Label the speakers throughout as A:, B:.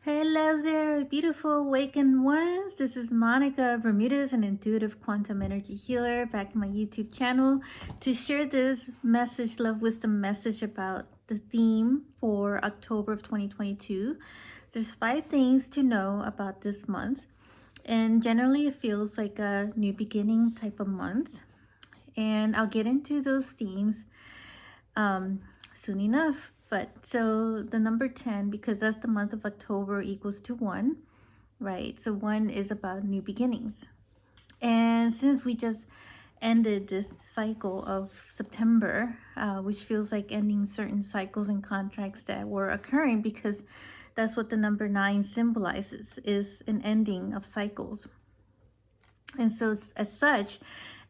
A: Hello there, beautiful awakened ones. This is Monica Bermudez, an intuitive quantum energy healer, back on my YouTube channel to share this message, love, wisdom message about the theme for October of 2022. There's 5 things to know about this month, and generally it feels like a new beginning type of month. And I'll get into those themes soon enough. But so the number 10, because that's the month of October, equals to 1, right? So 1 is about new beginnings. And since we just ended this cycle of September, which feels like ending certain cycles and contracts that were occurring, because that's what the number 9 symbolizes, is an ending of cycles. And so as such,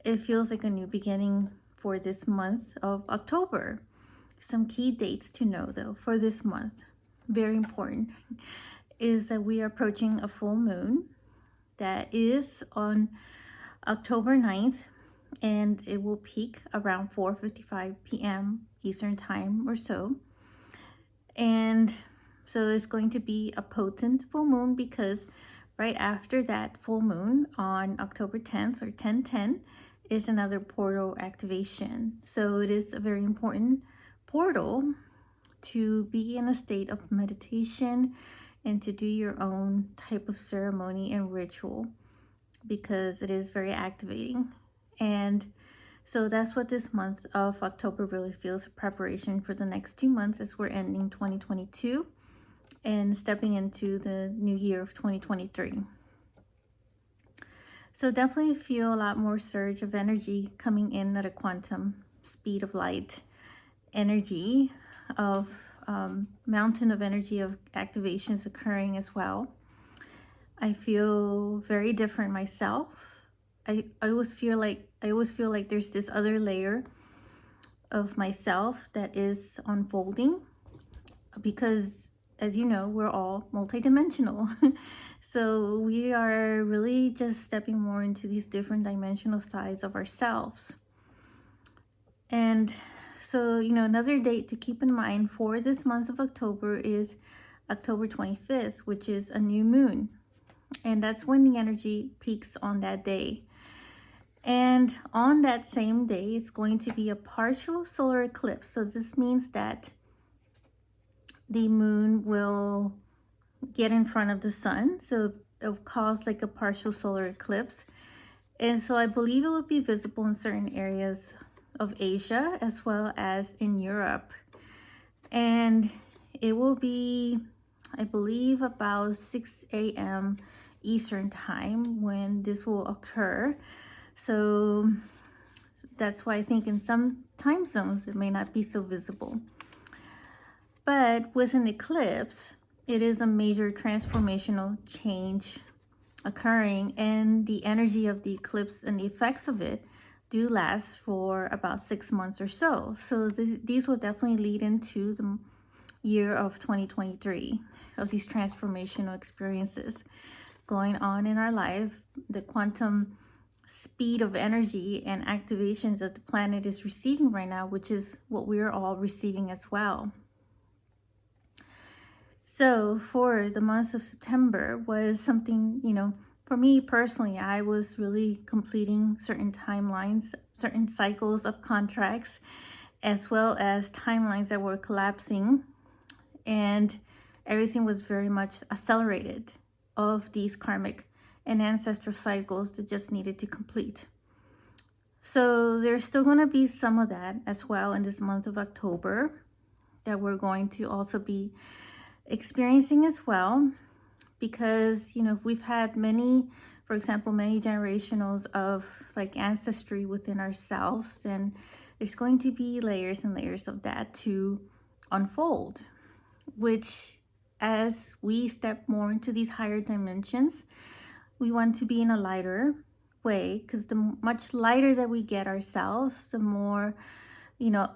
A: it feels like a new beginning for this month of October. Some key dates to know though for this month, very important, is that we are approaching a full moon that is on October 9th, and it will peak around 4:55 p.m. Eastern time or so. And so it's going to be a potent full moon, because right after that full moon on October 10th or 10/10 is another portal activation. So it is a very important portal to be in a state of meditation and to do your own type of ceremony and ritual, because it is very activating. And so that's what this month of October really feels, preparation for the next 2 months as we're ending 2022 and stepping into the new year of 2023. So definitely feel a lot more surge of energy coming in at a quantum speed of light energy of mountain of energy of activations occurring as well. I feel very different myself. I always feel like there's this other layer of myself that is unfolding, because as you know, we're all multidimensional. So we are really just stepping more into these different dimensional sides of ourselves. And so, another date to keep in mind for this month of October is October 25th, which is a new moon. And that's when the energy peaks on that day. And on that same day, it's going to be a partial solar eclipse. So this means that the moon will get in front of the sun. So it'll cause like a partial solar eclipse. And so I believe it will be visible in certain areas of Asia as well as in Europe. And it will be, I believe, about 6 a.m. Eastern time when this will occur. So that's why I think in some time zones it may not be so visible. But with an eclipse, it is a major transformational change occurring, and the energy of the eclipse and the effects of it do last for about 6 months or so. So these will definitely lead into the year of 2023 of these transformational experiences going on in our life, the quantum speed of energy and activations that the planet is receiving right now, which is what we are all receiving as well. So for the month of September was something, for me personally, I was really completing certain timelines, certain cycles of contracts, as well as timelines that were collapsing. And everything was very much accelerated of these karmic and ancestral cycles that just needed to complete. So there's still going to be some of that as well in this month of October that we're going to also be experiencing as well, because we've had many generationals of like ancestry within ourselves, then there's going to be layers and layers of that to unfold, which as we step more into these higher dimensions, we want to be in a lighter way, because the much lighter that we get ourselves, the more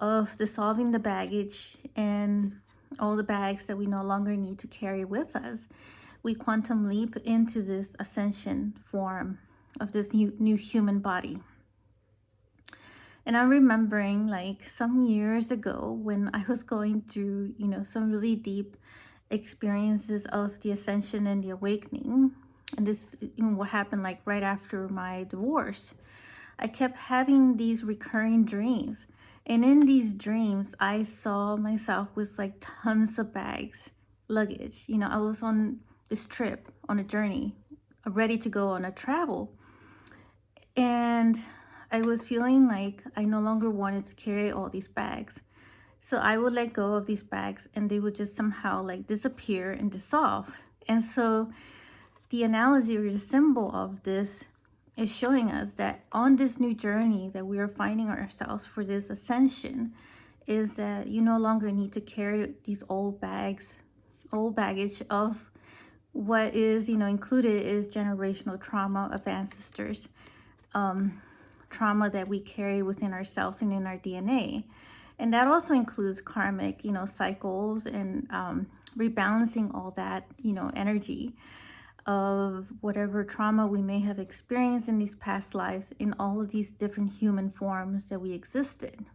A: of dissolving the baggage and all the bags that we no longer need to carry with us, we quantum leap into this ascension form of this new human body. And I'm remembering like some years ago when I was going through, some really deep experiences of the ascension and the awakening. And this, what happened like right after my divorce. I kept having these recurring dreams. And in these dreams, I saw myself with like tons of bags, luggage. I was on this trip, on a journey, ready to go on a travel. And I was feeling like I no longer wanted to carry all these bags. So I would let go of these bags and they would just somehow like disappear and dissolve. And so the analogy or the symbol of this is showing us that on this new journey that we are finding ourselves for this ascension is that you no longer need to carry these old baggage of what is, included is generational trauma of ancestors, trauma that we carry within ourselves and in our DNA. And that also includes karmic, cycles and rebalancing all that, energy of whatever trauma we may have experienced in these past lives in all of these different human forms that we existed.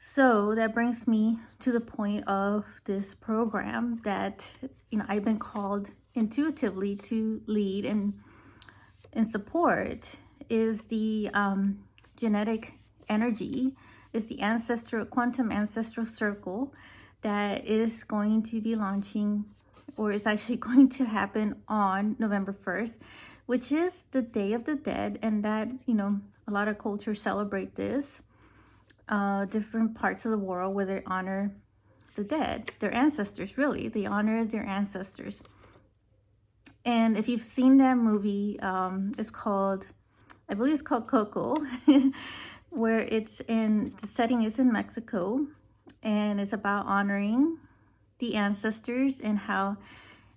A: So that brings me to the point of this program that, I've been called intuitively to lead and support is the genetic energy. Is the quantum ancestral circle that is going to be launching, or is actually going to happen on November 1st, which is the Day of the Dead. And that, a lot of cultures celebrate this, different parts of the world where they honor the dead, their ancestors, really. They honor their ancestors. And if you've seen that movie, it's called, I believe it's called Coco, where the setting is in Mexico, and it's about honoring the ancestors and how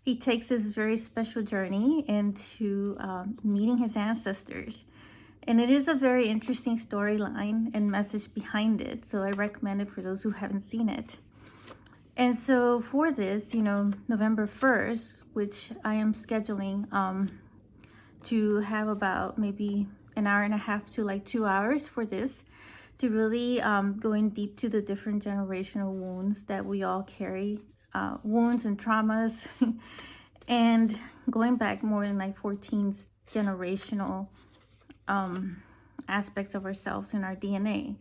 A: he takes this very special journey into meeting his ancestors. And it is a very interesting storyline and message behind it. So I recommend it for those who haven't seen it. And so for this, November 1st, which I am scheduling to have about maybe an hour and a half to like 2 hours for this, to really going deep to the different generational wounds that we all carry, wounds and traumas, and going back more than like 14 generational aspects of ourselves in our DNA.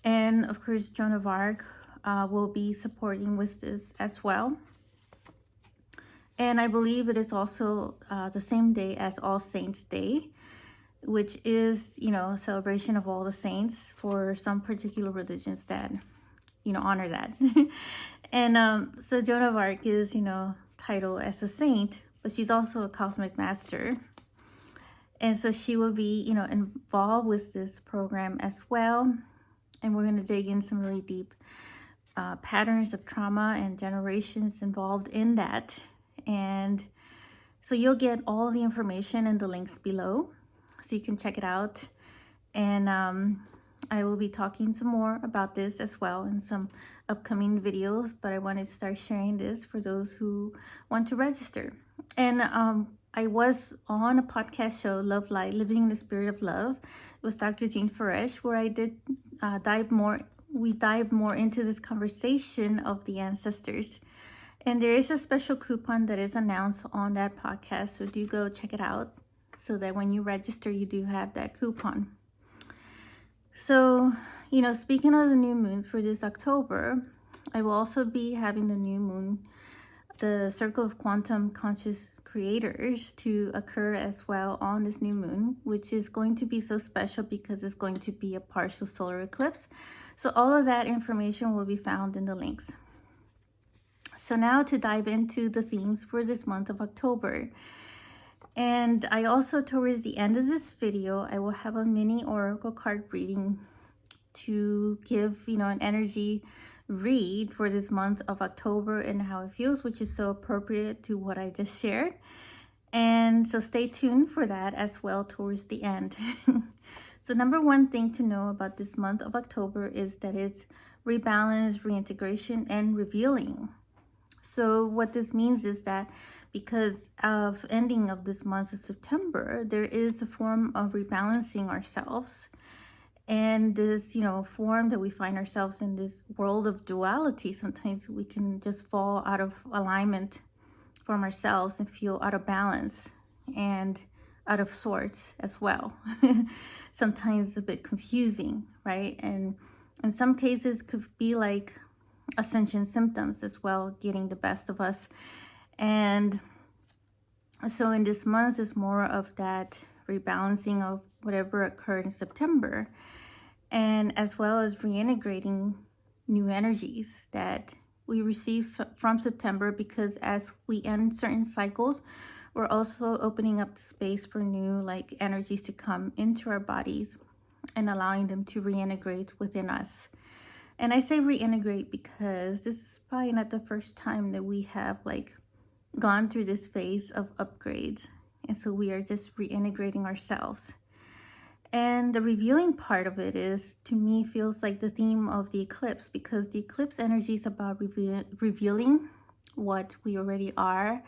A: And of course, Joan of Arc will be supporting with this as well. And I believe it is also the same day as All Saints Day, which is, a celebration of all the saints for some particular religions that, honor that. And so Joan of Arc is, titled as a saint, but she's also a cosmic master. And so she will be, involved with this program as well. And we're going to dig in some really deep patterns of trauma and generations involved in that. And so you'll get all the information in the links below, so you can check it out. And I will be talking some more about this as well in some upcoming videos, but I wanted to start sharing this for those who want to register. And I was on a podcast show, Love Light, Living in the Spirit of Love, with Dr. Jean Farish, where I did dive more into this conversation of the ancestors. And there is a special coupon that is announced on that podcast, so do go check it out, so that when you register, you do have that coupon. So, speaking of the new moons for this October, I will also be having the new moon, the Circle of Quantum Conscious Creators, to occur as well on this new moon, which is going to be so special because it's going to be a partial solar eclipse. So all of that information will be found in the links. So now to dive into the themes for this month of October. And I also, towards the end of this video, I will have a mini oracle card reading to give, an energy read for this month of October and how it feels, which is so appropriate to what I just shared. And so stay tuned for that as well towards the end. So number one thing to know about this month of October is that it's rebalance, reintegration, and revealing. So what this means is that because of ending of this month of September, there is a form of rebalancing ourselves And this, form that we find ourselves in, this world of duality, sometimes we can just fall out of alignment from ourselves and feel out of balance and out of sorts as well. Sometimes a bit confusing, right? And in some cases could be like ascension symptoms as well, getting the best of us. And so in this month is more of that rebalancing of whatever occurred in September, and as well as reintegrating new energies that we receive from September, because as we end certain cycles, we're also opening up the space for new like energies to come into our bodies and allowing them to reintegrate within us. And I say reintegrate because this is probably not the first time that we have like gone through this phase of upgrades. And so we are just reintegrating ourselves. And the revealing part of it is, to me, feels like the theme of the eclipse, because the eclipse energy is about revealing what we already are,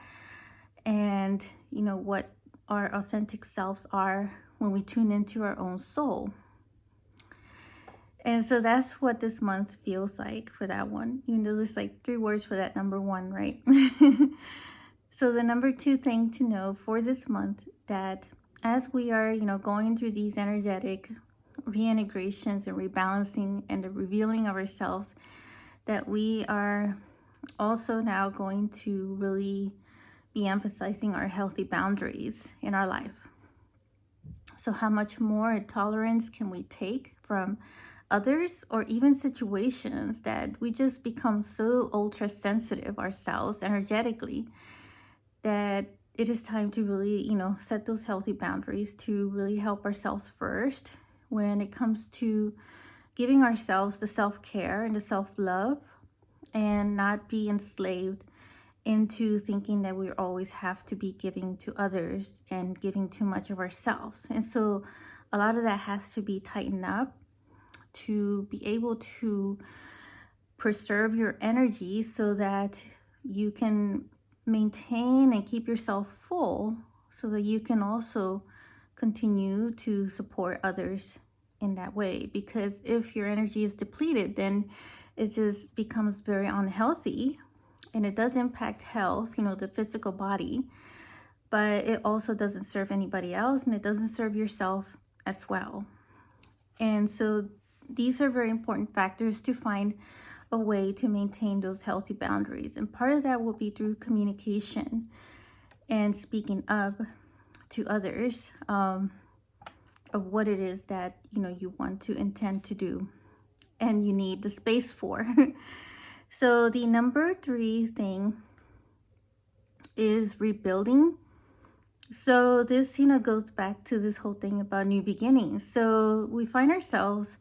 A: and what our authentic selves are when we tune into our own soul. And so that's what this month feels like for that one, even though there's like 3 words for that number 1, right? So the number 2 thing to know for this month, that as we are, going through these energetic reintegrations and rebalancing and the revealing of ourselves, that we are also now going to really be emphasizing our healthy boundaries in our life. So how much more tolerance can we take from others, or even situations that we just become so ultra sensitive ourselves energetically, that it is time to really, set those healthy boundaries to really help ourselves first when it comes to giving ourselves the self-care and the self-love, and not be enslaved into thinking that we always have to be giving to others and giving too much of ourselves. And so a lot of that has to be tightened up to be able to preserve your energy so that you can maintain and keep yourself full, so that you can also continue to support others in that way. Because if your energy is depleted, then it just becomes very unhealthy, and it does impact health, the physical body, but it also doesn't serve anybody else, and it doesn't serve yourself as well. And so these are very important factors to find a way to maintain those healthy boundaries. And part of that will be through communication and speaking up to others of what it is that you want to intend to do and you need the space for. So the number 3 thing is rebuilding. So this goes back to this whole thing about new beginnings. So we find ourselves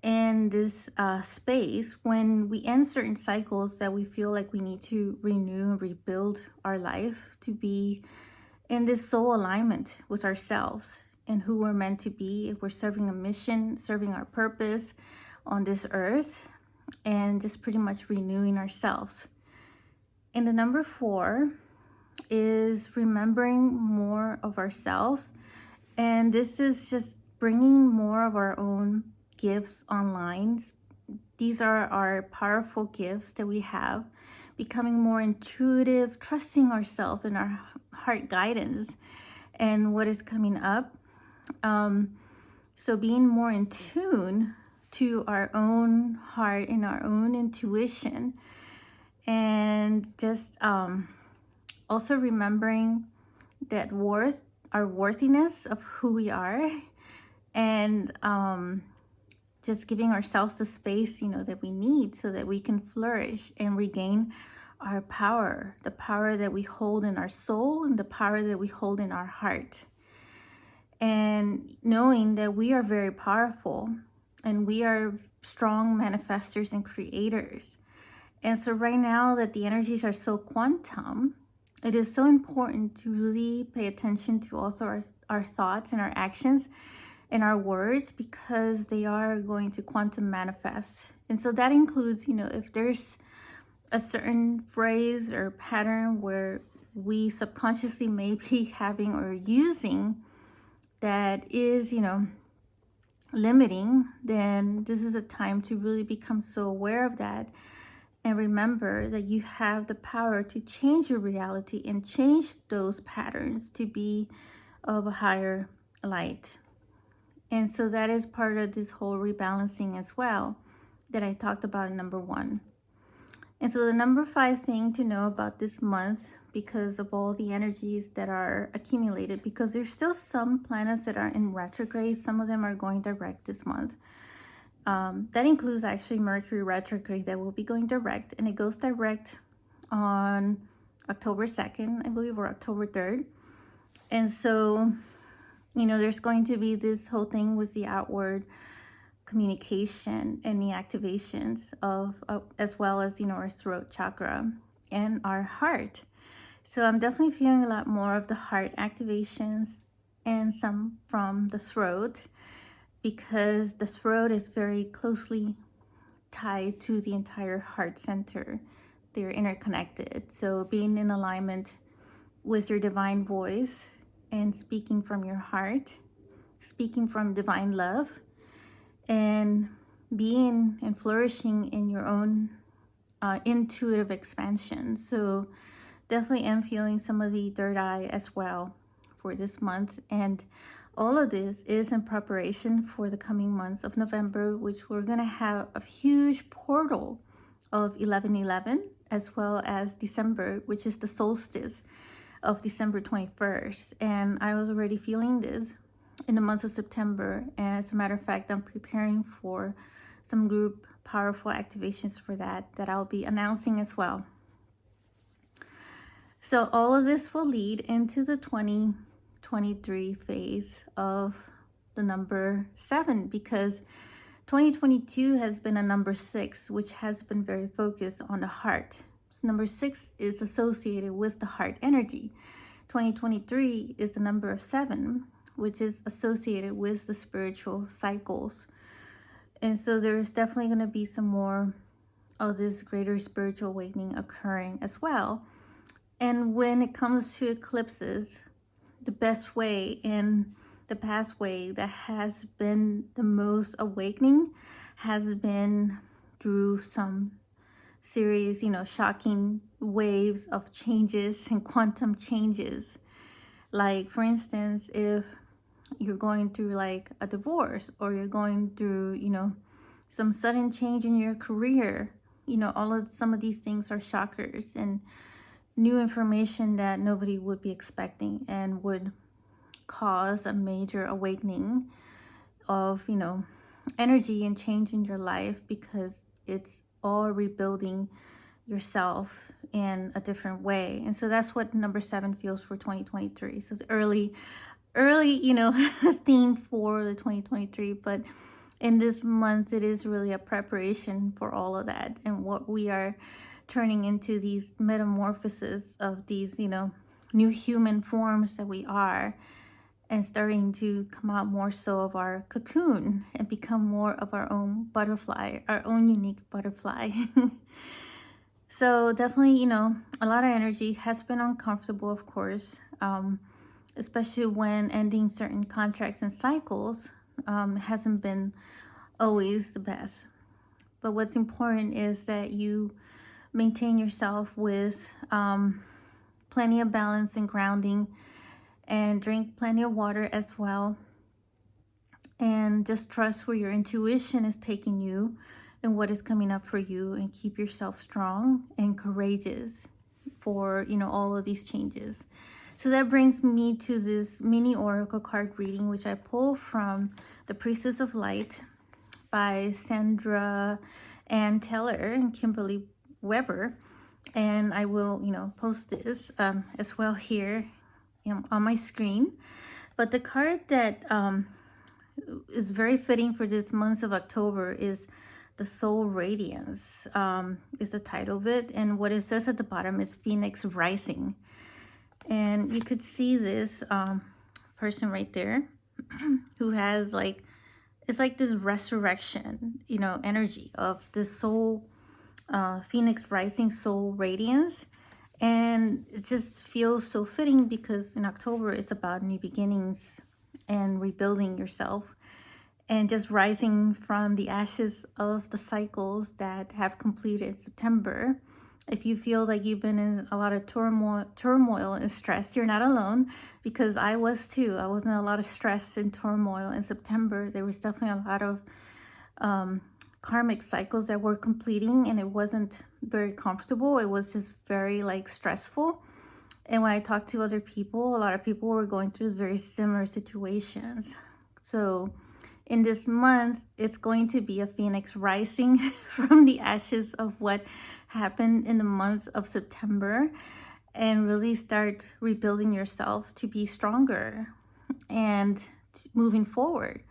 A: in this space when we end certain cycles that we feel like we need to renew and rebuild our life to be in this soul alignment with ourselves and who we're meant to be, if we're serving a mission, serving our purpose on this earth, and just pretty much renewing ourselves. And the number 4 is remembering more of ourselves, and this is just bringing more of our own gifts online. These are our powerful gifts that we have, becoming more intuitive, trusting ourselves and our heart guidance and what is coming up. So being more in tune to our own heart and our own intuition, and just also remembering that our worthiness of who we are, and just giving ourselves the space, that we need so that we can flourish and regain our power, the power that we hold in our soul and the power that we hold in our heart. And knowing that we are very powerful and we are strong manifestors and creators. And so right now that the energies are so quantum, it is so important to really pay attention to also our thoughts and our actions and our words, because they are going to quantum manifest. And so that includes, if there's a certain phrase or pattern where we subconsciously may be having or using that is, limiting, then this is a time to really become so aware of that and remember that you have the power to change your reality and change those patterns to be of a higher light. And so that is part of this whole rebalancing as well that I talked about in number 1. And so the number 5 thing to know about this month, because of all the energies that are accumulated, because there's still some planets that are in retrograde, some of them are going direct this month. That includes actually Mercury retrograde that will be going direct, and it goes direct on October 2nd, I believe, or October 3rd. And so, there's going to be this whole thing with the outward communication and the activations of as well as our throat chakra and our heart. So I'm definitely feeling a lot more of the heart activations and some from the throat, because the throat is very closely tied to the entire heart center. They're interconnected. So being in alignment with your divine voice and speaking from your heart, speaking from divine love, and being and flourishing in your own intuitive expansion. So definitely am feeling some of the third eye as well for this month. And all of this is in preparation for the coming months of November, which we're going to have a huge portal of 1111, as well as December, which is the solstice of December 21st. And I was already feeling this in the month of September. And as a matter of fact, I'm preparing for some group powerful activations for that I'll be announcing as well. So all of this will lead into the 2023 phase of the number 7, because 2022 has been a number 6, which has been very focused on the heart. So number 6 is associated with the heart energy. 2023 is the number of 7, which is associated with the spiritual cycles. And so there's definitely going to be some more of this greater spiritual awakening occurring as well. And when it comes to eclipses, the best way and the pathway that has been the most awakening has been through some serious, shocking waves of changes and quantum changes. Like, for instance, if you're going through like a divorce, or you're going through, some sudden change in your career, some of these things are shockers and new information that nobody would be expecting, and would cause a major awakening of, energy and change in your life, because it's all rebuilding yourself in a different way. And so that's what number 7 feels for 2023. So it's early, theme for the 2023, but in this month, it is really a preparation for all of that, and what we are turning into these metamorphoses of these, new human forms that we are, and starting to come out more so of our cocoon and become more of our own butterfly, our own unique butterfly. So definitely, a lot of energy has been uncomfortable, of course, especially when ending certain contracts and cycles hasn't been always the best. But what's important is that you maintain yourself with plenty of balance and grounding, and drink plenty of water as well. And just trust where your intuition is taking you and what is coming up for you, and keep yourself strong and courageous for, all of these changes. So that brings me to this mini oracle card reading, which I pull from the Priestess of Light by Sandra Anne Taylor and Kimberly Weber. And I will, post this as well here on my screen. But the card that is very fitting for this month of October is the Soul Radiance, is the title of it. And what it says at the bottom is Phoenix Rising. And you could see this person right there who has it's like this resurrection, energy of the soul, Phoenix Rising Soul Radiance. And it just feels so fitting, because in October it's about new beginnings and rebuilding yourself. and just rising from the ashes of the cycles that have completed September. If you feel like you've been in a lot of turmoil and stress, you're not alone, because I was too. I was in a lot of stress and turmoil in September. There was definitely a lot of karmic cycles that were completing, and it wasn't very comfortable. It was just very like stressful. And when I talked to other people, a lot of people were going through very similar situations. So in this month, it's going to be a phoenix rising from the ashes of what happened in the month of September, and really start rebuilding yourself to be stronger and moving forward.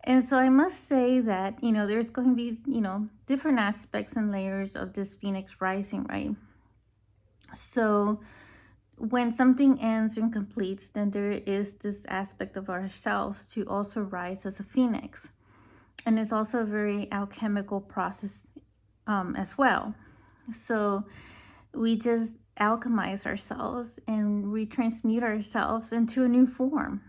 A: And so I must say that, there's going to be, different aspects and layers of this phoenix rising, right? So when something ends and completes, then there is this aspect of ourselves to also rise as a phoenix. And it's also a very alchemical process as well. So we just alchemize ourselves and retransmute ourselves into a new form.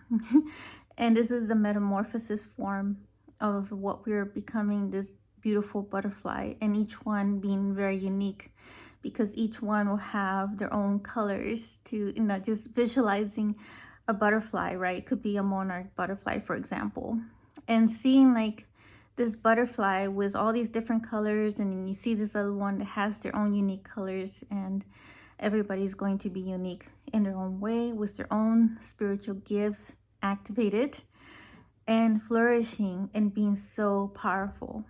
A: And this is the metamorphosis form of what we're becoming, this beautiful butterfly, and each one being very unique, because each one will have their own colors to, just visualizing a butterfly, right? It could be a monarch butterfly, for example, and seeing like this butterfly with all these different colors, and then you see this other one that has their own unique colors, and everybody's going to be unique in their own way with their own spiritual gifts activated and flourishing and being so powerful.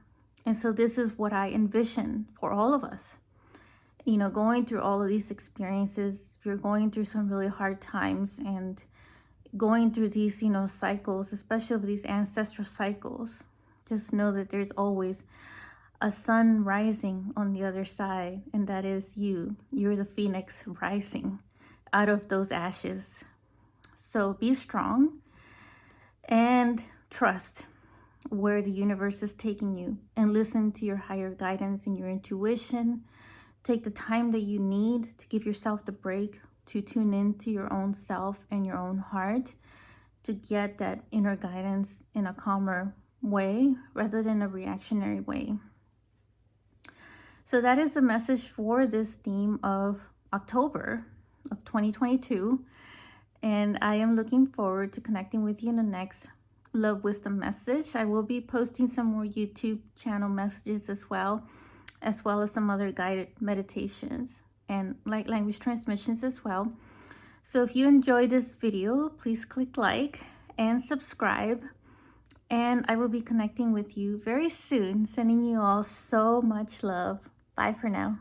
A: And so this is what I envision for all of us. Going through all of these experiences, you're going through some really hard times and going through these, cycles, especially with these ancestral cycles, just know that there's always a sun rising on the other side, and that is you. You're the phoenix rising out of those ashes. So be strong and trust where the universe is taking you, and listen to your higher guidance and your intuition. Take the time that you need to give yourself the break to tune into your own self and your own heart, to get that inner guidance in a calmer way rather than a reactionary way. So that is the message for this theme of October of 2022. And I am looking forward to connecting with you in the next Love Wisdom message. I will be posting some more YouTube channel messages as well as some other guided meditations and light language transmissions as well. So if you enjoyed this video, please click like and subscribe. And I will be connecting with you very soon, sending you all so much love. Bye for now.